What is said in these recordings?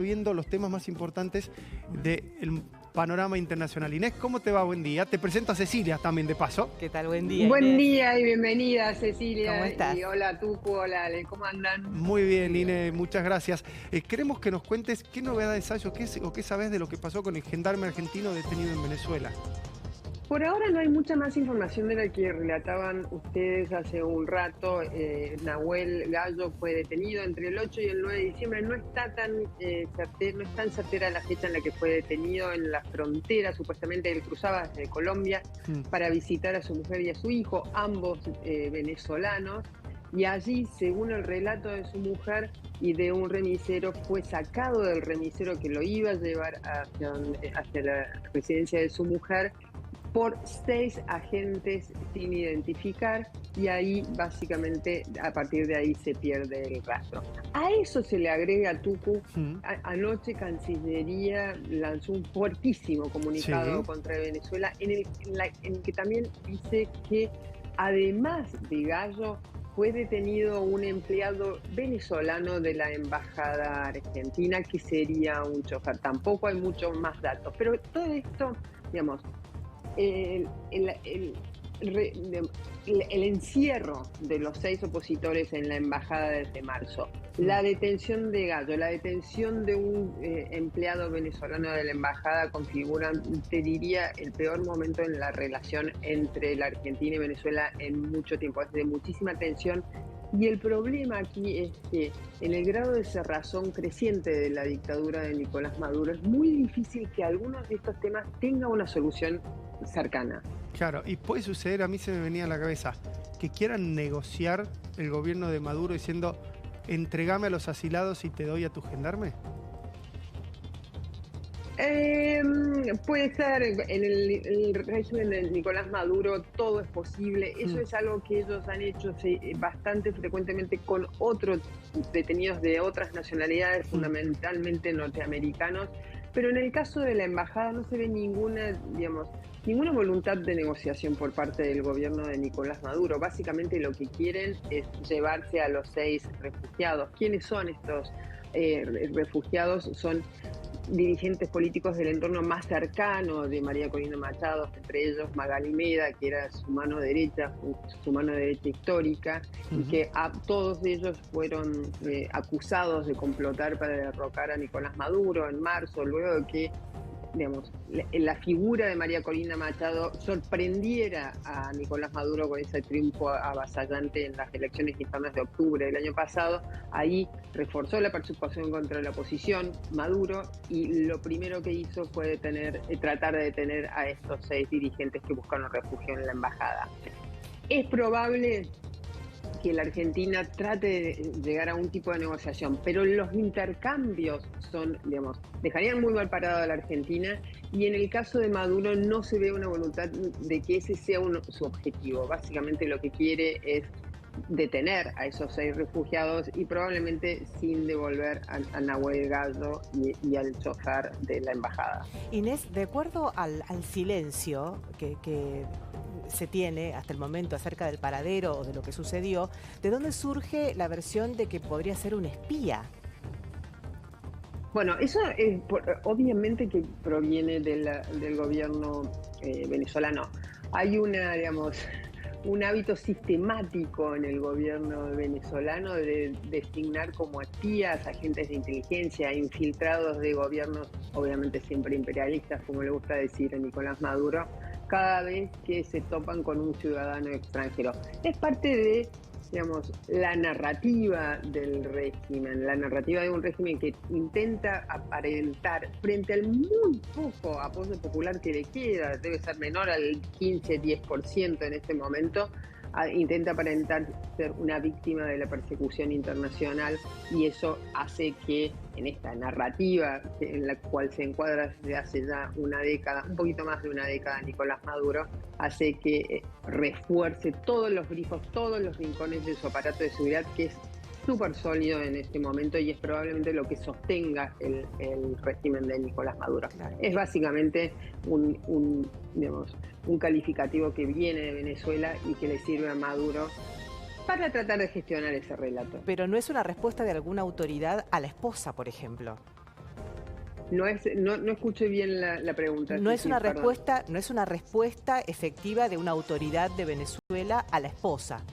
viendo los temas más importantes del panorama internacional. Inés, ¿cómo te va? Buen día. Te presento a Cecilia también, de paso. ¿Qué tal? Buen día, Buen Inés. día y bienvenida, Cecilia. ¿Cómo estás? Y hola, Tucu, hola, Ale, ¿cómo andan? Muy bien, Inés, muchas gracias. Queremos que nos cuentes qué novedades hay o qué sabes de lo que pasó con el gendarme argentino detenido en Venezuela. Por ahora no hay mucha más información de la que relataban ustedes hace un rato. Nahuel Gallo fue detenido entre el 8 y el 9 de diciembre. No está tan no es tan certera la fecha en la que fue detenido en la frontera. Supuestamente él cruzaba desde Colombia para visitar a su mujer y a su hijo, ambos venezolanos. Y allí, según el relato de su mujer y de un remisero, fue sacado del remisero que lo iba a llevar hacia la residencia de su mujer por 6 agentes sin identificar, y ahí básicamente a partir de ahí se pierde el rastro. A eso se le agrega, Tucu, anoche Cancillería lanzó un fuertísimo comunicado contra Venezuela en el que también dice que además de Gallo fue detenido un empleado venezolano de la Embajada Argentina, que sería un chofer. Tampoco hay muchos más datos, pero todo esto, digamos, el encierro de los 6 opositores en la embajada desde marzo, la detención de Gallo, la detención de un empleado venezolano de la embajada configuran, te diría, el peor momento en la relación entre la Argentina y Venezuela en mucho tiempo. Es de muchísima tensión. Y el problema aquí es que en el grado de cerrazón creciente de la dictadura de Nicolás Maduro es muy difícil que algunos de estos temas tengan una solución cercana. Claro, y puede suceder, a mí se me venía a la cabeza, que quieran negociar el gobierno de Maduro diciendo, entregame a los asilados y te doy a tu gendarme. Puede ser, en el régimen de Nicolás Maduro todo es posible. Eso es algo que ellos han hecho bastante frecuentemente con otros detenidos de otras nacionalidades, fundamentalmente norteamericanos. Pero en el caso de la embajada no se ve ninguna voluntad de negociación por parte del gobierno de Nicolás Maduro. Básicamente lo que quieren es llevarse a los 6 refugiados. ¿Quiénes son estos refugiados? Son dirigentes políticos del entorno más cercano de María Corina Machado, entre ellos Magali Meda, que era su mano derecha histórica, y que todos ellos fueron acusados de complotar para derrocar a Nicolás Maduro en marzo, luego de que, digamos, la figura de María Corina Machado sorprendiera a Nicolás Maduro con ese triunfo avasallante en las elecciones internas de octubre del año pasado. Ahí reforzó la persecución contra la oposición, Maduro, y lo primero que hizo fue tratar de detener a estos 6 dirigentes que buscaron refugio en la embajada. Es probable que la Argentina trate de llegar a un tipo de negociación, pero los intercambios dejarían muy mal parado a la Argentina, y en el caso de Maduro no se ve una voluntad de que ese sea su objetivo. Básicamente lo que quiere es detener a esos 6 refugiados y probablemente sin devolver a Nahuel Gallo y al chofer de la embajada. Inés, de acuerdo al silencio que se tiene hasta el momento acerca del paradero o de lo que sucedió, ¿de dónde surge la versión de que podría ser un espía? Bueno, eso es, obviamente que proviene del gobierno venezolano. Hay un hábito sistemático en el gobierno venezolano de designar como espías, agentes de inteligencia, infiltrados de gobiernos, obviamente siempre imperialistas, como le gusta decir a Nicolás Maduro, cada vez que se topan con un ciudadano extranjero. Es parte de, la narrativa del régimen, la narrativa de un régimen que intenta aparentar, frente al muy poco apoyo popular que le queda, debe ser menor al 15-10% en este momento, intenta aparentar ser una víctima de la persecución internacional, y eso hace que en esta narrativa en la cual se encuadra desde hace ya una década, un poquito más de una década, Nicolás Maduro, hace que refuerce todos los grifos, todos los rincones de su aparato de seguridad, que es súper sólido en este momento y es probablemente lo que sostenga el régimen de Nicolás Maduro. Claro. Es básicamente un calificativo que viene de Venezuela y que le sirve a Maduro para tratar de gestionar ese relato. Pero no es una respuesta de alguna autoridad a la esposa, por ejemplo. No escuché bien la pregunta. No es Sí, una perdón. respuesta, no es una respuesta efectiva de una autoridad de Venezuela a la esposa.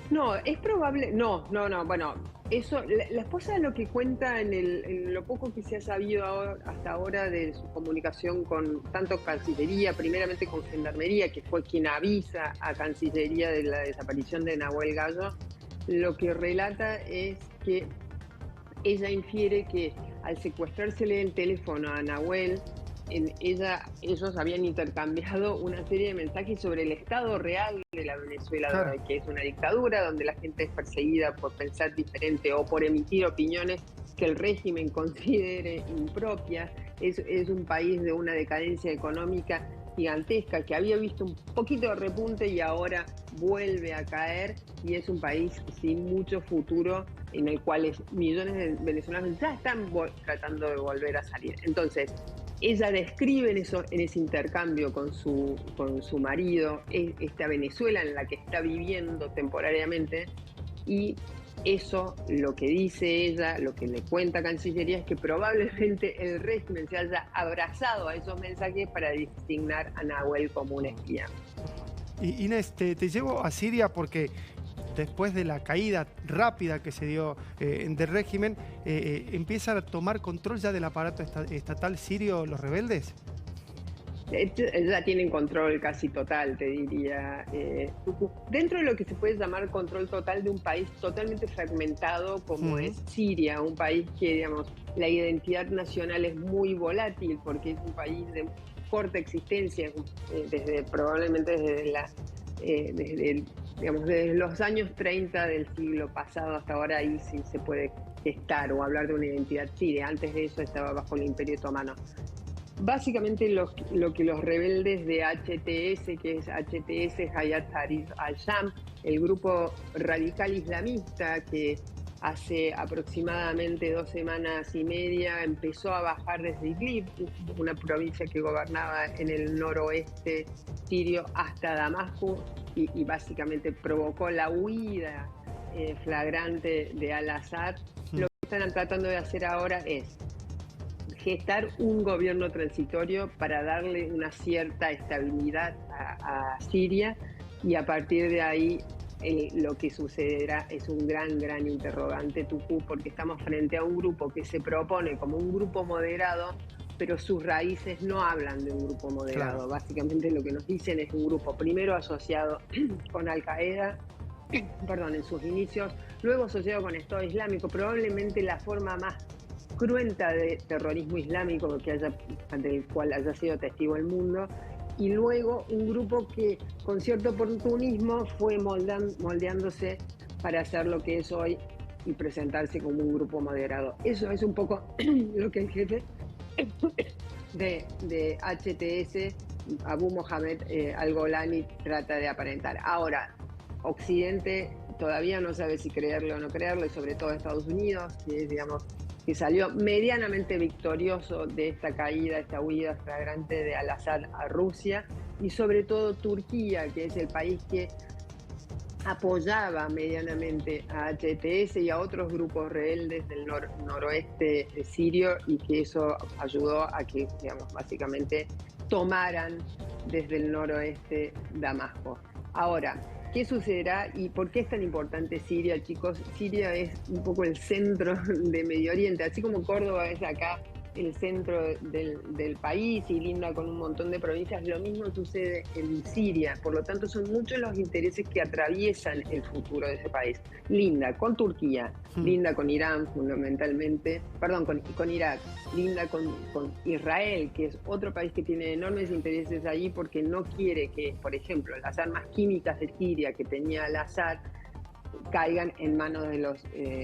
No, es probable, bueno, eso, la esposa lo que cuenta en lo poco que se ha sabido hasta ahora de su comunicación con tanto Cancillería, primeramente con Gendarmería, que fue quien avisa a Cancillería de la desaparición de Nahuel Gallo, lo que relata es que ella infiere que al secuestrársele el teléfono a Nahuel, ellos habían intercambiado una serie de mensajes sobre el estado real de la Venezuela, Claro. que es una dictadura donde la gente es perseguida por pensar diferente o por emitir opiniones que el régimen considere impropias. Es un país de una decadencia económica gigantesca que había visto un poquito de repunte y ahora vuelve a caer, y es un país sin mucho futuro en el cual millones de venezolanos ya están tratando de volver a salir. Entonces, ella describe en ese intercambio con su marido esta Venezuela en la que está viviendo temporariamente, y eso, lo que dice ella, lo que le cuenta Cancillería, es que probablemente el régimen se haya abrazado a esos mensajes para designar a Nahuel como un espía. Y Inés, te llevo a Siria porque después de la caída rápida que se dio del régimen, empiezan a tomar control ya del aparato estatal sirio los rebeldes. Ya tienen control casi total, te diría. Dentro de lo que se puede llamar control total de un país totalmente fragmentado como es Siria, un país que, digamos, la identidad nacional es muy volátil porque es un país de corta existencia, probablemente desde los años 30 del siglo pasado hasta ahora. Ahí sí se puede gestar o hablar de una identidad siria. Antes de eso estaba bajo el Imperio Otomano. Básicamente lo que los rebeldes de HTS, que es HTS Hayat Tahrir al-Sham, el grupo radical islamista que hace aproximadamente 2 semanas y media empezó a bajar desde Idlib, una provincia que gobernaba en el noroeste sirio, hasta Damasco, y básicamente provocó la huida flagrante de al-Assad. Lo que están tratando de hacer ahora es gestar un gobierno transitorio para darle una cierta estabilidad a Siria, y a partir de ahí lo que sucederá es un gran interrogante, Tucu, porque estamos frente a un grupo que se propone como un grupo moderado, pero sus raíces no hablan de un grupo moderado. Claro. Básicamente lo que nos dicen es un grupo primero asociado con Al-Qaeda, en sus inicios, luego asociado con Estado Islámico, probablemente la forma más cruenta de terrorismo islámico del cual haya sido testigo el mundo, y luego un grupo que con cierto oportunismo fue moldeándose para hacer lo que es hoy y presentarse como un grupo moderado. Eso es un poco lo que el jefe de HTS, Abu Mohamed al-Golani, trata de aparentar. Ahora, Occidente todavía no sabe si creerle o no creerle, sobre todo Estados Unidos, que es, digamos, que salió medianamente victorioso de esta caída, esta huida flagrante de Al-Assad a Rusia, y sobre todo Turquía, que es el país que apoyaba medianamente a HTS y a otros grupos rebeldes del noroeste sirio, y que eso ayudó a que, digamos, básicamente tomaran desde el noroeste Damasco. Ahora, ¿qué sucederá y por qué es tan importante Siria, chicos? Siria es un poco el centro de Medio Oriente, así como Córdoba es acá el centro del país y linda con un montón de provincias, lo mismo sucede en Siria. Por lo tanto, son muchos los intereses que atraviesan el futuro de ese país. Linda con Turquía, linda con Irán fundamentalmente, con Irak, linda con Israel, que es otro país que tiene enormes intereses allí porque no quiere que, por ejemplo, las armas químicas de Siria que tenía al-Assad caigan en manos de los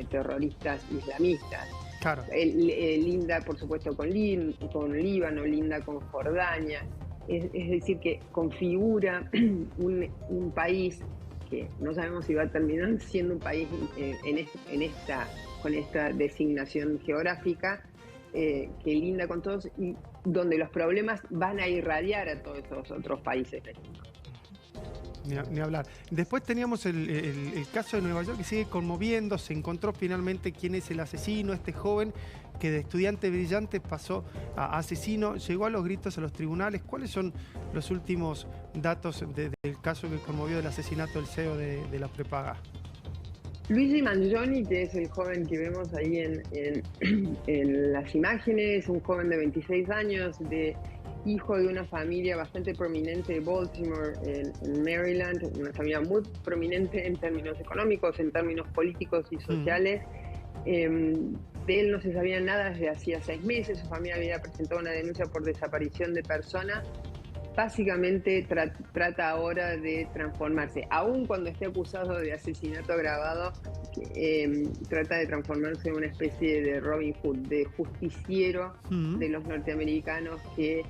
terroristas islamistas. Claro. Linda, por supuesto, con Líbano, linda con Jordania. Es decir, que configura un país que no sabemos si va a terminar siendo un país con esta designación geográfica, que linda con todos y donde los problemas van a irradiar a todos esos otros países. Ni hablar. Después teníamos el caso de Nueva York que sigue conmoviendo. Se encontró finalmente quién es el asesino, este joven que de estudiante brillante pasó a asesino, llegó a los gritos a los tribunales. ¿Cuáles son los últimos datos del caso que conmovió del asesinato del CEO de la prepaga? Luigi Mangioni, que es el joven que vemos ahí en las imágenes, un joven de 26 años, hijo de una familia bastante prominente de Baltimore, en Maryland, una familia muy prominente en términos económicos, en términos políticos y sociales. De él no se sabía nada desde hacía 6 meses, su familia había presentado una denuncia por desaparición de persona. Básicamente trata ahora de transformarse, aun cuando esté acusado de asesinato agravado, trata de transformarse en una especie de Robin Hood, de justiciero de los norteamericanos que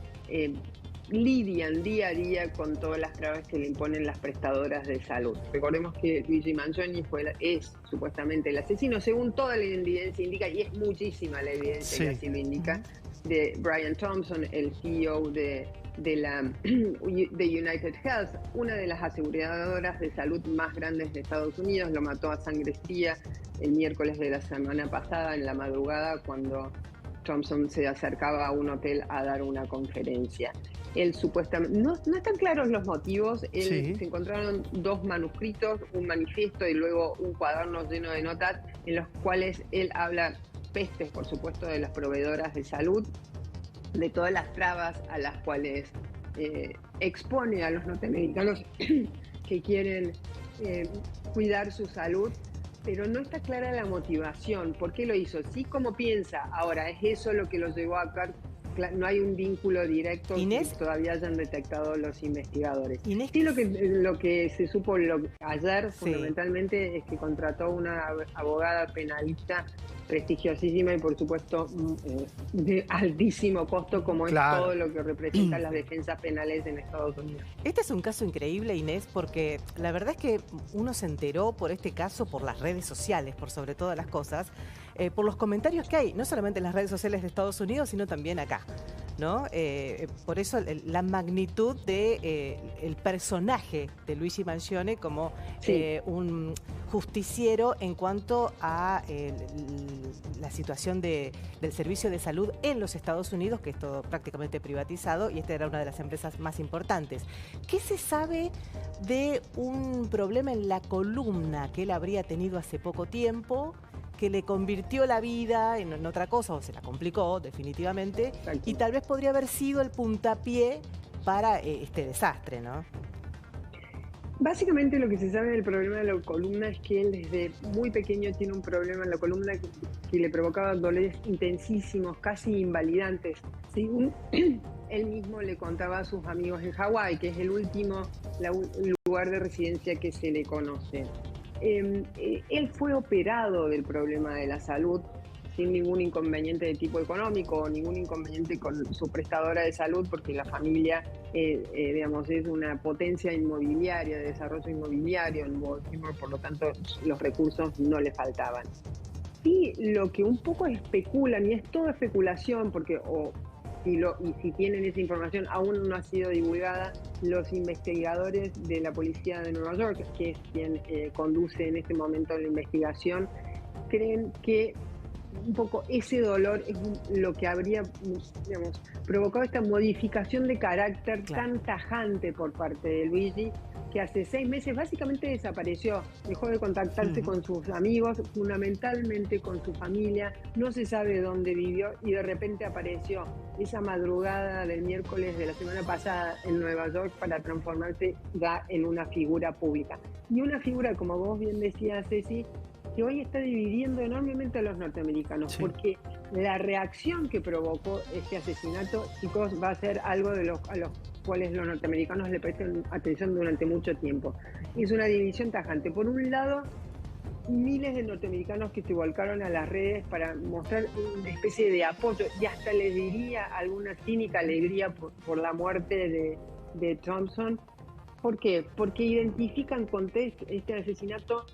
lidian día a día con todas las trabas que le imponen las prestadoras de salud. Recordemos que Luigi Mangioni es supuestamente el asesino, según toda la evidencia indica, y es muchísima la evidencia que así lo indica, de Brian Thompson, el CEO de United Health, una de las aseguradoras de salud más grandes de Estados Unidos. Lo mató a sangre fría el miércoles de la semana pasada, en la madrugada, cuando Thompson se acercaba a un hotel a dar una conferencia. Él supuestamente, no están claros los motivos. Se encontraron 2 manuscritos, un manifiesto y luego un cuaderno lleno de notas en los cuales él habla pestes, por supuesto, de las proveedoras de salud, de todas las trabas a las cuales expone a los norteamericanos que quieren cuidar su salud, pero no está clara la motivación. ¿Por qué lo hizo? Sí, como piensa. Ahora, ¿es eso lo que lo llevó a actuar? No hay un vínculo directo que todavía hayan detectado los investigadores. Inés, sí, lo que se supo ayer fundamentalmente es que contrató una abogada penalista prestigiosísima y por supuesto de altísimo costo, como es todo lo que representan las defensas penales en Estados Unidos. Este es un caso increíble, Inés, porque la verdad es que uno se enteró por este caso por las redes sociales, por sobre todas las cosas, por los comentarios que hay, no solamente en las redes sociales de Estados Unidos, sino también acá, ¿no? Por eso la magnitud de el personaje de Luigi Mangioni como un justiciero en cuanto a la situación del servicio de salud en los Estados Unidos, que es todo prácticamente privatizado, y esta era una de las empresas más importantes. ¿Qué se sabe de un problema en la columna que él habría tenido hace poco tiempo, que le convirtió la vida en otra cosa, o se la complicó definitivamente, y tal vez podría haber sido el puntapié para este desastre, ¿no? Básicamente lo que se sabe del problema de la columna es que él desde muy pequeño tiene un problema en la columna que le provocaba dolores intensísimos, casi invalidantes. Según él mismo le contaba a sus amigos en Hawái, que es el último lugar de residencia que se le conoce. Él fue operado del problema de la salud sin ningún inconveniente de tipo económico o ningún inconveniente con su prestadora de salud, porque la familia, digamos, es una potencia inmobiliaria, de desarrollo inmobiliario en Baltimore, por lo tanto los recursos no le faltaban. Y lo que un poco especulan, y es toda especulación, porque y si tienen esa información aún no ha sido divulgada, los investigadores de la policía de Nueva York, que es quien conduce en este momento la investigación, creen que un poco ese dolor es lo que habría, digamos, provocado esta modificación de carácter tan tajante por parte de Luigi, que hace 6 meses básicamente desapareció, dejó de contactarse con sus amigos, fundamentalmente con su familia, no se sabe dónde vivió y de repente apareció esa madrugada del miércoles de la semana pasada en Nueva York para transformarse ya en una figura pública. Y una figura, como vos bien decías, Ceci, que hoy está dividiendo enormemente a los norteamericanos, porque la reacción que provocó este asesinato, chicos, va a ser algo a los cuales los norteamericanos le prestan atención durante mucho tiempo. Es una división tajante. Por un lado, miles de norteamericanos que se volcaron a las redes para mostrar una especie de apoyo y hasta les diría alguna cínica alegría por la muerte de Thompson. ¿Por qué? Porque identifican con este asesinato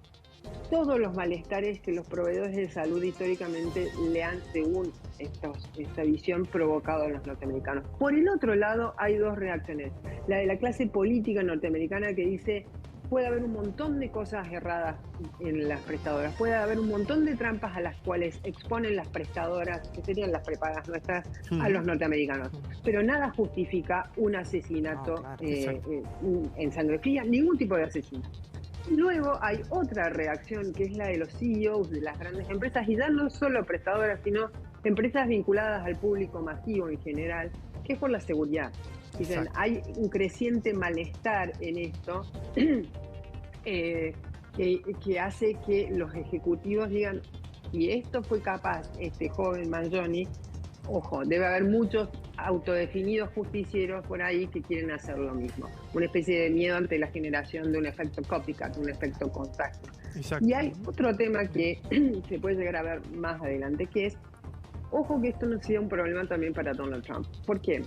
todos los malestares que los proveedores de salud históricamente le han, según esta visión, provocado a los norteamericanos. Por el otro lado, hay 2 reacciones. La de la clase política norteamericana, que dice puede haber un montón de cosas erradas en las prestadoras, puede haber un montón de trampas a las cuales exponen las prestadoras, que serían las prepagas nuestras, a los norteamericanos. Pero nada justifica un asesinato en sangre fría, ningún tipo de asesinato. Y luego hay otra reacción que es la de los CEOs de las grandes empresas, y ya no solo prestadoras, sino empresas vinculadas al público masivo en general, que es por la seguridad. Dicen, hay un creciente malestar en esto que hace que los ejecutivos digan, y esto fue capaz este joven Mangione, ojo, debe haber muchos autodefinidos justicieros por ahí que quieren hacer lo mismo. Una especie de miedo ante la generación de un efecto copycat, un efecto contagio. Exacto. Y hay otro tema que se puede llegar a ver más adelante, que es, ojo que esto no sea un problema también para Donald Trump. ¿Por qué?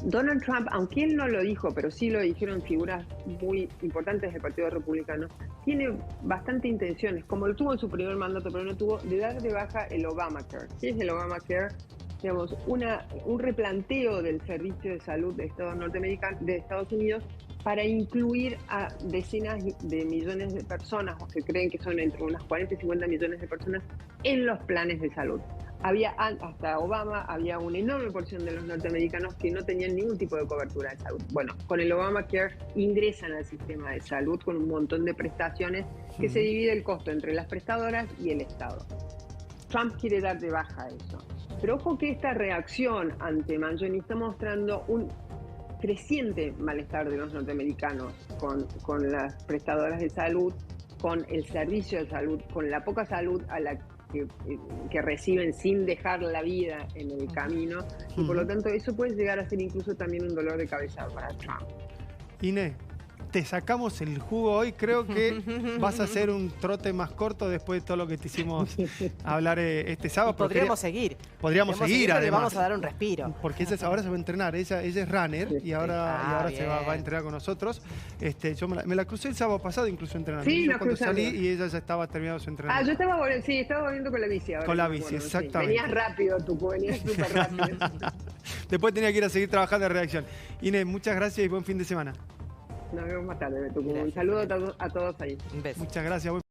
Donald Trump, aunque él no lo dijo, pero sí lo dijeron figuras muy importantes del Partido Republicano, tiene bastante intenciones, como lo tuvo en su primer mandato, pero no tuvo, de dar de baja el Obamacare. ¿Qué es el Obamacare? Digamos, un replanteo del servicio de salud de Estados Unidos para incluir a decenas de millones de personas, o se creen que son entre unas 40 y 50 millones de personas, en los planes de salud. Hasta Obama, había una enorme porción de los norteamericanos que no tenían ningún tipo de cobertura de salud. Bueno, con el Obamacare ingresan al sistema de salud con un montón de prestaciones que se divide el costo entre las prestadoras y el Estado. Trump quiere dar de baja eso. Pero ojo que esta reacción ante Mangione está mostrando un creciente malestar de los norteamericanos con las prestadoras de salud, con el servicio de salud, con la poca salud a la que reciben sin dejar la vida en el camino, y por lo tanto eso puede llegar a ser incluso también un dolor de cabeza para Trump. Inés, te sacamos el jugo hoy. Creo que vas a hacer un trote más corto después de todo lo que te hicimos hablar este sábado. Podríamos seguir. Podríamos seguir, además. Le vamos a dar un respiro. Porque ahora se va a entrenar. Ella es runner y ahora se va a entrenar con nosotros. Yo me la crucé el sábado pasado, incluso entrenando. Sí, cuando salí y ella ya estaba terminando su entrenamiento. Yo estaba volviendo con la bici ahora. Con la bici, exactamente. Venías rápido, venías súper rápido. Después tenía que ir a seguir trabajando en redacción. Inés, muchas gracias y buen fin de semana. Nos vemos más tarde, Beto. Un saludo a todos ahí. Un beso. Muchas gracias.